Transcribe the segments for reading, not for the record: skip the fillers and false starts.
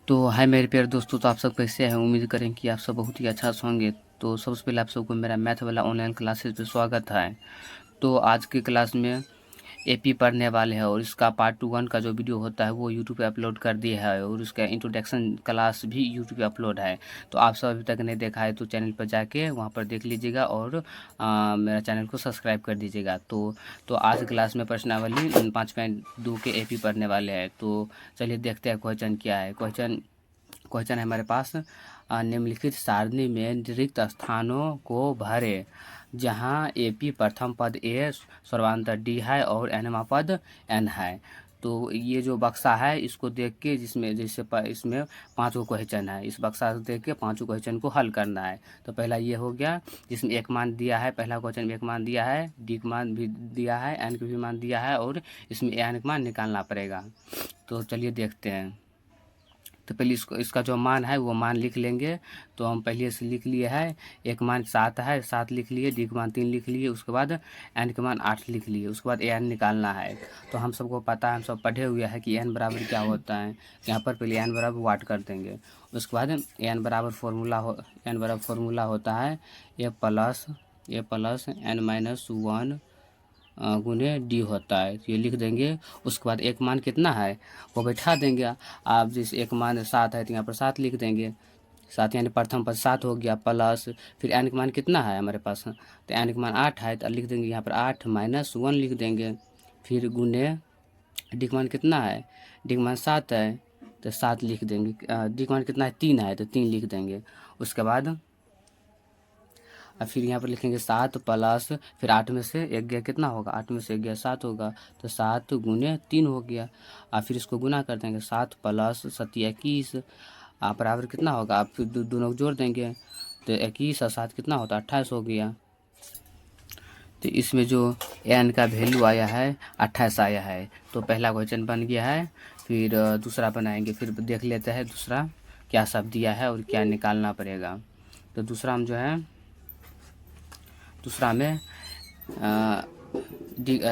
तो हाय मेरे प्यारे दोस्तों, तो आप सब कैसे हैं। उम्मीद करें कि आप सब बहुत ही अच्छा से होंगे। तो सबसे पहले आप सबको मेरा मैथ वाला ऑनलाइन क्लासेस पे स्वागत है। तो आज की क्लास में एपी पढ़ने वाले हैं और इसका पार्ट 1 का जो वीडियो होता है वो यूट्यूब पे अपलोड कर दिया है और उसका इंट्रोडक्शन क्लास भी यूट्यूब पे अपलोड है। तो आप सब अभी तक नहीं देखा है तो चैनल पर जाके वहाँ पर देख लीजिएगा और मेरा चैनल को सब्सक्राइब कर दीजिएगा। तो आज क्लास में प्रश्नावली 5.2 के एपी पढ़ने वाले हैं। तो चलिए देखते हैं क्वेश्चन क्या है। क्वेश्चन है हमारे पास, निम्नलिखित सारणी में रिक्त स्थानों को भरे जहां एपी प्रथम पद ए, सर्वांतर डी है और एनवा पद एन है। तो ये जो बक्सा है इसको देख के जिसमें जैसे इसमें 5 क्वेश्चन है, इस बक्सा से देख के 5 क्वेश्चन को हल करना है। तो पहला ये हो गया जिसमें एक मान दिया है, पहला क्वेश्चन में एक मान दिया है, डी का मान भी दिया है, एन का भी मान दिया है और इसमें एन का मान निकालना पड़ेगा। तो चलिए देखते हैं। तो पहले इसका जो मान है वो मान लिख लेंगे। तो हम पहले से लिख लिए है, एक मान 7 है, 7 लिख लिए, डी का मान 3 लिख लिए, उसके बाद एन का मान 8 लिख लिए, उसके बाद एन निकालना है। तो हम सबको पता है, हम सब पढ़े हुए हैं कि एन बराबर क्या होता है। यहाँ पर पहले एन बराबर वाट कर देंगे, उसके बाद एन बराबर फॉर्मूला होता है ए प्लस एन माइनस 1 गुने डी होता है। तो ये लिख देंगे। उसके बाद एक मान कितना है वो बैठा देंगे। आप जैसे एक मान 7 है तो यहाँ पर 7 लिख देंगे, 7 यानी प्रथम पद 7 हो गया, प्लस फिर एन का मान कितना है हमारे पास, तो एन का मान 8 है तो लिख देंगे यहाँ पर 8 माइनस 1 लिख देंगे, फिर गुने डी का मान कितना है, डी का मान 7 है तो 7 लिख देंगे, डी का मान कितना है 3 है तो 3 लिख देंगे। उसके बाद और फिर यहाँ पर लिखेंगे 7 प्लस फिर 8 में से एक गया कितना होगा, 8 में से एक गया 7 होगा, तो 7 गुने 3 हो गया। और फिर इसको गुना कर देंगे, 7 प्लस 7 21 बराबर कितना होगा। आप फिर दोनों को जोड़ देंगे तो 21 और 7 कितना होता है 28 हो गया। तो इसमें जो एन का वैल्यू आया है 28 आया है। तो पहला क्वेश्चन बन गया है। फिर दूसरा बनाएंगे, फिर देख लेते हैं दूसरा क्या सब दिया है और क्या निकालना पड़ेगा। तो दूसरा हम जो है दूसरा में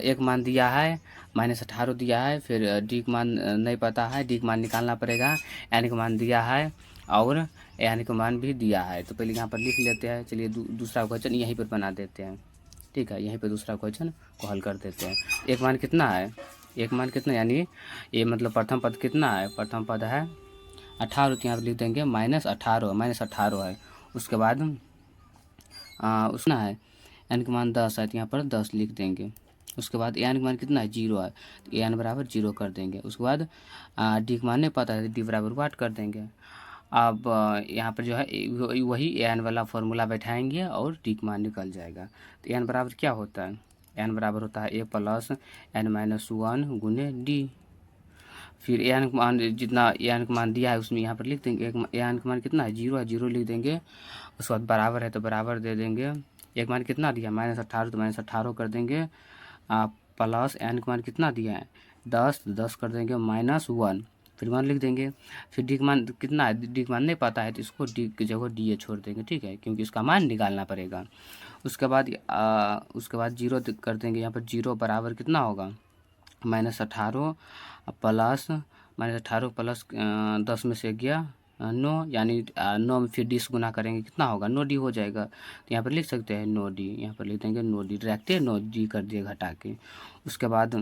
एक मान दिया है -18 दिया है, फिर डी का मान नहीं पता है, डी का मान निकालना पड़ेगा, एन का मान दिया है और एन का मान भी दिया है। तो पहले यहाँ पर लिख लेते हैं। चलिए दूसरा क्वेश्चन यहीं पर बना देते हैं। ठीक है, यहीं पे दूसरा क्वेश्चन को हल कर देते हैं। एक मान कितना है, एक मान कितना यानी ये मतलब प्रथम पद कितना है, प्रथम पद है 18, तो यहाँ पर लिख देंगे -18 है। उसके बाद उसना है एन का मान 10 है तो यहाँ पर 10 लिख देंगे। उसके बाद एन का मान कितना है 0 है तो एन बराबर 0 कर देंगे। उसके बाद डी का मान नहीं पता है तो डी बराबर वाट कर देंगे। अब यहाँ पर जो है वही एन वाला फॉर्मूला बैठाएंगे और डी का मान निकल जाएगा। तो एन बराबर क्या होता है, एन बराबर होता है ए प्लस एन माइनस 1 गुने डी। फिर एन का मान जितना एन का मान दिया है उसमें यहाँ पर लिख देंगे, एन का मान कितना है 0 है, 0 लिख देंगे। उसके बाद बराबर है तो बराबर दे देंगे। एक मान कितना दिया -18 तो -18 कर देंगे, प्लस एन का मान कितना दिया है 10 कर देंगे -1, फिर 1 लिख देंगे। फिर डी का मान कितना है, डी का मान नहीं पता है तो इसको डी की जगह डी ए छोड़ देंगे। ठीक है, क्योंकि इसका मान निकालना पड़ेगा। उसके बाद 0 कर देंगे। यहाँ पर 0 बराबर कितना होगा -18 प्लस -18 प्लस 10 में से गया 9, यानी 9 में फिर 20 गुना करेंगे कितना होगा 9 डी हो जाएगा। तो यहाँ पर लिख सकते हैं 9 डी, यहाँ पर लिख देंगे 9 डी, डायरेक्ट 9 डी कर दिए घटा के। उसके बाद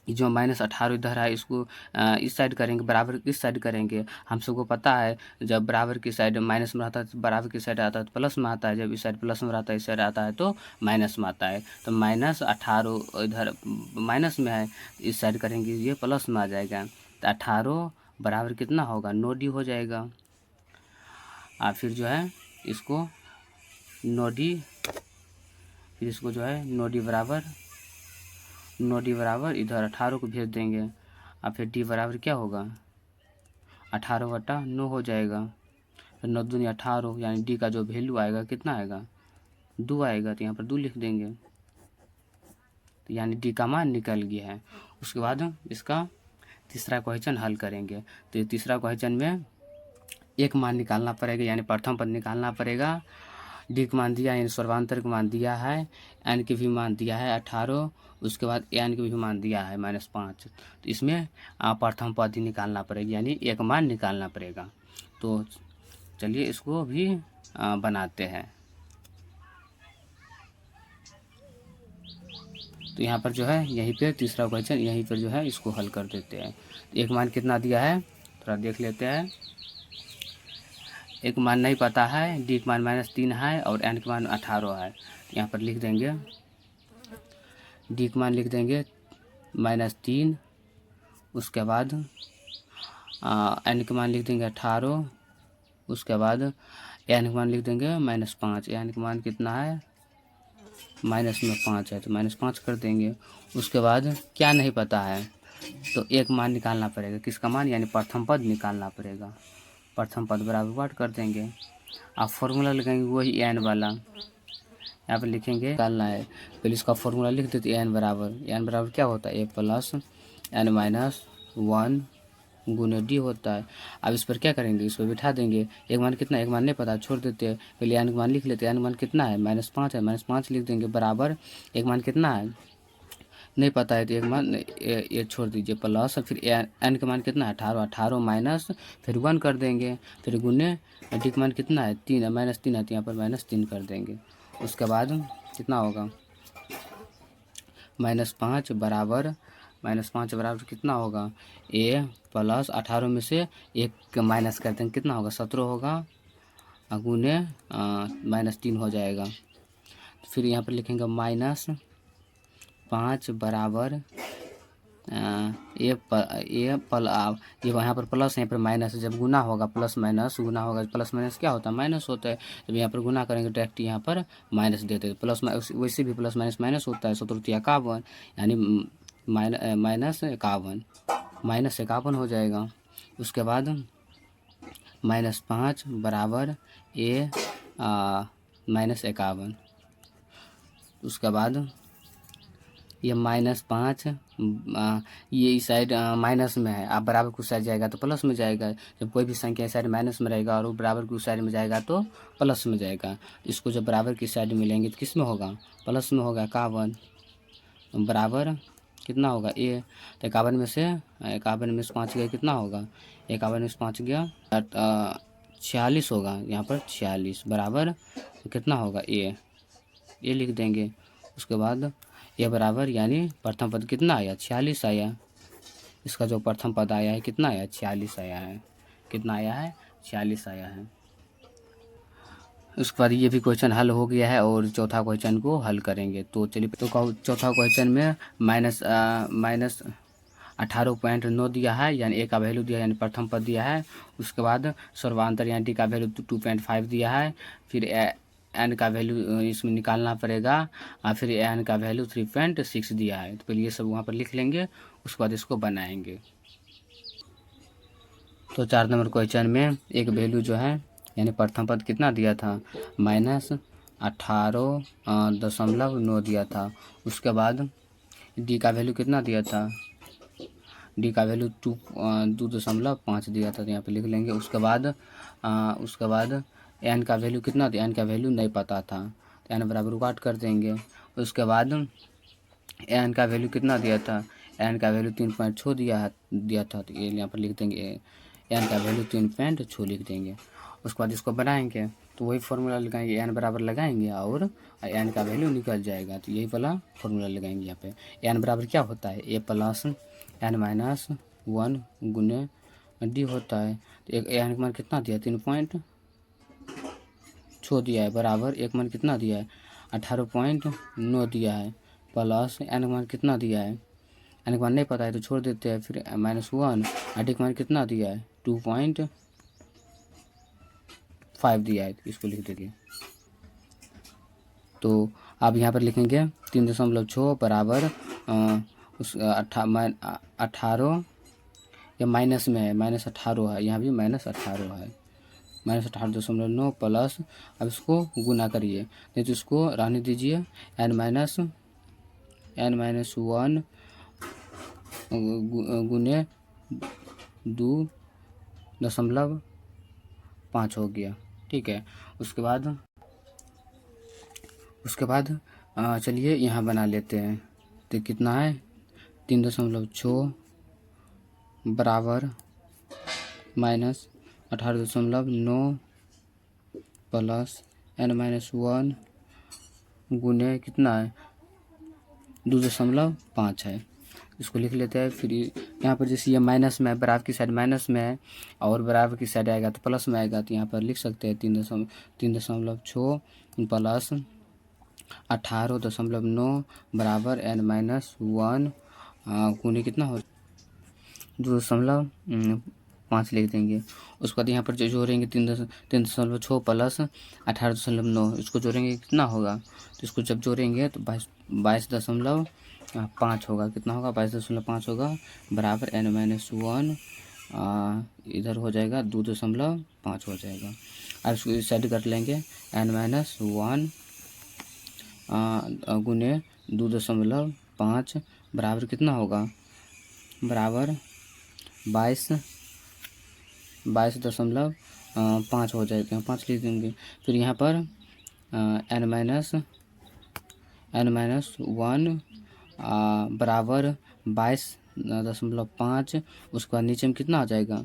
जो -18 इधर है इसको इस साइड करेंगे, बराबर किस साइड करेंगे। हम सबको पता है जब बराबर की साइड माइनस में रहता है तो बराबर की साइड आता है तो प्लस में आता है, जब इस साइड प्लस में रहता है इस साइड आता है तो माइनस में आता है। तो -18 इधर माइनस में है, इस साइड करेंगे ये प्लस में आ जाएगा। तो 18 बराबर कितना होगा 9 डी हो जाएगा। फिर जो है इसको 9 डी, फिर इसको जो है 9 डी बराबर इधर 18 को भेज देंगे। और फिर डी बराबर क्या होगा 18/9 हो जाएगा। फिर 9 दूनी 18, यानी डी का जो वैल्यू आएगा कितना आएगा 2 आएगा। तो यहाँ पर 2 लिख देंगे, तो यानी डी का मान निकल गया है। उसके बाद इसका तीसरा क्वेश्चन हल करेंगे। तो तीसरा क्वेश्चन में एक मान निकालना पड़ेगा, यानी प्रथम पद निकालना पड़ेगा। डी का मान दिया यानी सर्वांतर का मान दिया है, एन के भी मान दिया है 18 उसके बाद एन का भी मान दिया है -5, तो इसमें प्रथम पद ही निकालना पड़ेगा, यानी एक मान निकालना पड़ेगा। तो चलिए इसको भी बनाते हैं। तो यहाँ पर जो है यहीं पे तीसरा क्वेश्चन यहीं पर जो है इसको हल कर देते हैं। तो एक मान कितना दिया है थोड़ा देख लेते हैं। एक मान नहीं पता है, डी का मान -3 है और एन का मान 18 है। यहाँ पर लिख देंगे डी का मान लिख देंगे -3, उसके बाद एन का मान लिख देंगे 18, उसके बाद एन का मान लिख देंगे -5। एन का मान कितना है -5 है, तो -5 कर देंगे। उसके बाद क्या नहीं पता है, तो एक मान निकालना पड़ेगा, किसका मान, यानी प्रथम पद निकालना पड़ेगा। प्रथम पद बराबर वाट कर देंगे। आप फॉर्मूला लगाएंगे वही एन वाला, यहाँ पर लिखेंगे निकालना है। पहले इसका फॉर्मूला लिख देते एन बराबर क्या होता है a+n-1 गुने डी होता है। अब इस पर क्या करेंगे, इस पर बिठा देंगे। एक मान कितना, एक मान नहीं पता, छोड़ देते हैं। पहले एन का मान लिख लेते हैं। एन मान कितना है -5 है, -5 लिख देंगे बराबर एक मान कितना है नहीं पता है, तो एक मान ये छोड़ दीजिए प्लस, फिर एन का मान कितना है 18 माइनस फिर 1 कर देंगे, फिर गुने डी का मान कितना है 3 है, -3 है, तो यहाँ पर -3 कर देंगे। उसके बाद कितना होगा -5 बराबर कितना होगा a+18 में से एक माइनस कर देंगे, कितना होगा 17 होगा, गुने -3 हो जाएगा। फिर यहाँ पर लिखेंगे -5 बराबर ये यहाँ पर प्लस, यहाँ पर माइनस, जब गुना होगा प्लस माइनस गुना होगा, प्लस माइनस क्या होता है माइनस होता है। जब यहाँ पर गुना करेंगे डायरेक्ट यहाँ पर माइनस देते हैं, प्लस वैसे भी प्लस माइनस होता है, 17×51 यानी -51 हो जाएगा। उसके बाद -5 बराबर a-51। उसके बाद ये -5 ये इस साइड माइनस में है, आप बराबर की साइड जाएगा तो प्लस में जाएगा। जब कोई भी संख्या इस साइड माइनस में रहेगा और वो बराबर की साइड में जाएगा तो प्लस में जाएगा। इसको जब बराबर की साइड में लेंगे तो किस में होगा, प्लस में होगा। 51 बराबर कितना होगा ए, तो 51 में से 5 गया कितना होगा, 51 में से 5 गया 46 होगा। यहाँ पर 46 बराबर कितना होगा ए लिख देंगे। उसके बाद ये बराबर यानी प्रथम पद कितना आया 46 आया। इसका जो प्रथम पद आया है कितना आया 46 आया है, कितना आया है 46 आया है। उसके बाद ये भी क्वेश्चन हल हो गया है और चौथा क्वेश्चन को हल करेंगे। तो चलिए, तो चौथा क्वेश्चन में -18.9 दिया है, यानी ए का वैल्यू दिया है, यानी प्रथम पद दिया है। उसके बाद सर्वांतर यानी डी का वैल्यू 2.5 दिया है। फिर एन का वैल्यू इसमें निकालना पड़ेगा और फिर एन का वैल्यू 3.6 दिया है। तो पहले ये सब वहाँ पर लिख लेंगे, उसके बाद इसको बनाएंगे। तो 4 नंबर क्वेश्चन में एक वैल्यू जो है यानी प्रथम पद कितना दिया था -18.9 दिया था। उसके बाद डी का वैल्यू कितना दिया था, डी का वैल्यू 2.5 दिया था, तो यहाँ पे लिख लेंगे। उसके बाद एन का वैल्यू कितना था, एन का वैल्यू नहीं पता था, तो एन बराबर काट कर देंगे। उसके बाद एन का वैल्यू कितना दिया था, एन का वैल्यू 3.6 दिया था, तो ये यहाँ पर लिख देंगे एन का वैल्यू 3.6 लिख देंगे। उसके बाद इसको बनाएंगे तो वही फार्मूला लगाएंगे, एन बराबर लगाएंगे और एन का वैल्यू निकल जाएगा। तो यही वाला फार्मूला लगाएंगे यहाँ पे। एन बराबर क्या होता है a+n-1 गुने डी होता है। तो एक एन का मान कितना दिया 3.6 दिया है, बराबर एक मान कितना दिया है 18.9 दिया है, प्लस एन का मान कितना दिया है, एन का मान नहीं पता है तो छोड़ देते हैं। फिर -1 डी का मान कितना दिया है 2.5 दिया है, इसको लिख देंगे। तो आप यहाँ पर लिखेंगे 3.6 बराबर उस 18 या माइनस में है, -18 है, यहाँ भी -18 है, -18.9 प्लस, अब इसको गुना करिए, नहीं तो इसको रहने दीजिए, n-1 गुने 2.5 हो गया, ठीक है। उसके बाद चलिए यहाँ बना लेते हैं। तो कितना है 3.6 बराबर माइनस 18.9 प्लस n-1 गुने कितना है 2.5 है। इसको लिख लेते हैं। फिर यहाँ पर जैसे ये माइनस में है, बराबर की साइड माइनस में है और बराबर की साइड आएगा तो प्लस में आएगा, तो यहाँ पर लिख सकते हैं 3.6 प्लस 18.9 बराबर n-1 गुने कितना हो 2.5 लिख देंगे। उसके बाद यहाँ पर जो जोड़ेंगे 3.6 प्लस 18.9 इसको जोड़ेंगे कितना होगा, तो इसको जब जोड़ेंगे तो 22.5 होगा। कितना होगा 22.5 होगा बराबर n-1 इधर हो जाएगा 2.5 हो जाएगा। अब इसको इस साइड कर लेंगे n-1 गुने 2.5 बराबर कितना होगा बराबर 22.5 हो जाएगा, 5 लिख देंगे। फिर यहाँ पर n-1 बराबर 22.5। उसके बाद नीचे में कितना आ जाएगा,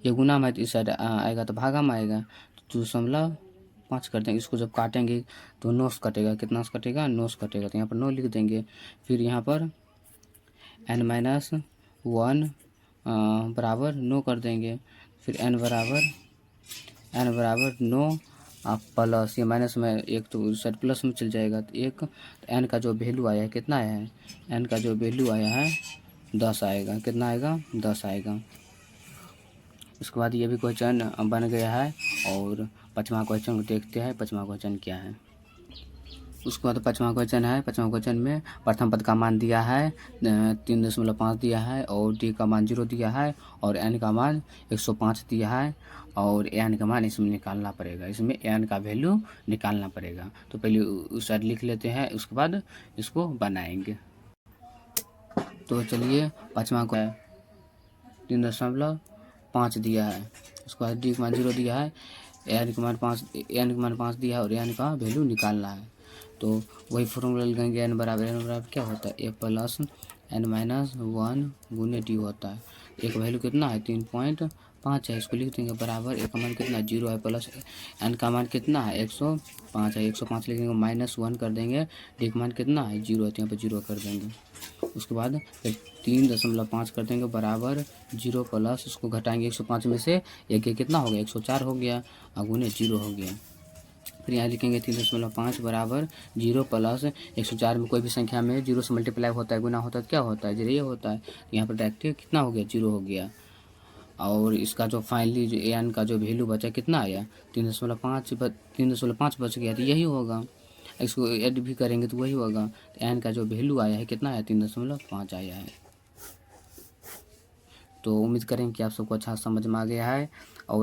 ये गुना में इस साइड आएगा तो भागा में आएगा तो 2.5 कर देंगे। इसको जब काटेंगे तो 9 से कटेगा, कितना से कटेगा 9 से कटेगा, तो यहाँ पर 9 लिख देंगे। फिर यहाँ पर n-1 बराबर 9 कर देंगे। फिर n बराबर 9 प्लस ये माइनस में एक तो उस साइड प्लस में चल जाएगा तो एक, तो n का जो वैल्यू आया है कितना आया है, n का जो वैल्यू आया है 10 आएगा। कितना आएगा 10 आएगा। उसके बाद ये भी क्वेश्चन बन गया है और 5वां क्वेश्चन को देखते हैं। 5वां क्वेश्चन क्या है। उसके बाद 5वां क्वेश्चन है। 5वां क्वेश्चन में प्रथम पद का मान दिया है 3.5 दिया है और d का मान 0 दिया है और n का मान 105 दिया है और n का मान इसमें निकालना पड़ेगा, इसमें n का वैल्यू निकालना पड़ेगा। तो पहले उस साइड लिख लेते हैं, उसके बाद इसको बनाएंगे। तो चलिए 5वां को 3.5 दिया है, उसके बाद d का मान 0 दिया है, n का मान 5 दिया है और n का वैल्यू निकालना है। तो वही फॉर्मूला लगाएंगे n बराबर क्या होता है a प्लस n-1 गुने d होता है। एक वैल्यू कितना है 3.5 है, इसको लिख देंगे बराबर a का मान कितना 0 है प्लस n का मान कितना है 105 है, 105 लिख देंगे -1 कर देंगे, d का मान कितना है 0 है तो यहाँ पर 0 कर देंगे। उसके बाद फिर 3.5 कर देंगे बराबर 0 प्लस उसको घटाएंगे 105 में से एक कितना हो गया 104 हो गया और गुने 0 हो गया। फिर यहाँ लिखेंगे 3.5 बराबर 0 प्लस 104 में कोई भी संख्या में 0 से मल्टीप्लाई होता है गुना होता है क्या होता है 0 ये होता है। यहाँ पर डायरेक्ट कितना हो गया 0 हो गया और इसका जो फाइनली जो एन का जो वैल्यू बचा कितना आया 3.5 बच गया, तो यही होगा। इसको ऐड भी करेंगे तो वही होगा। तो एन का जो वैल्यू आया है कितना आया 3.5 आया है। तो उम्मीद करें कि आप सबको अच्छा समझ में आ गया है और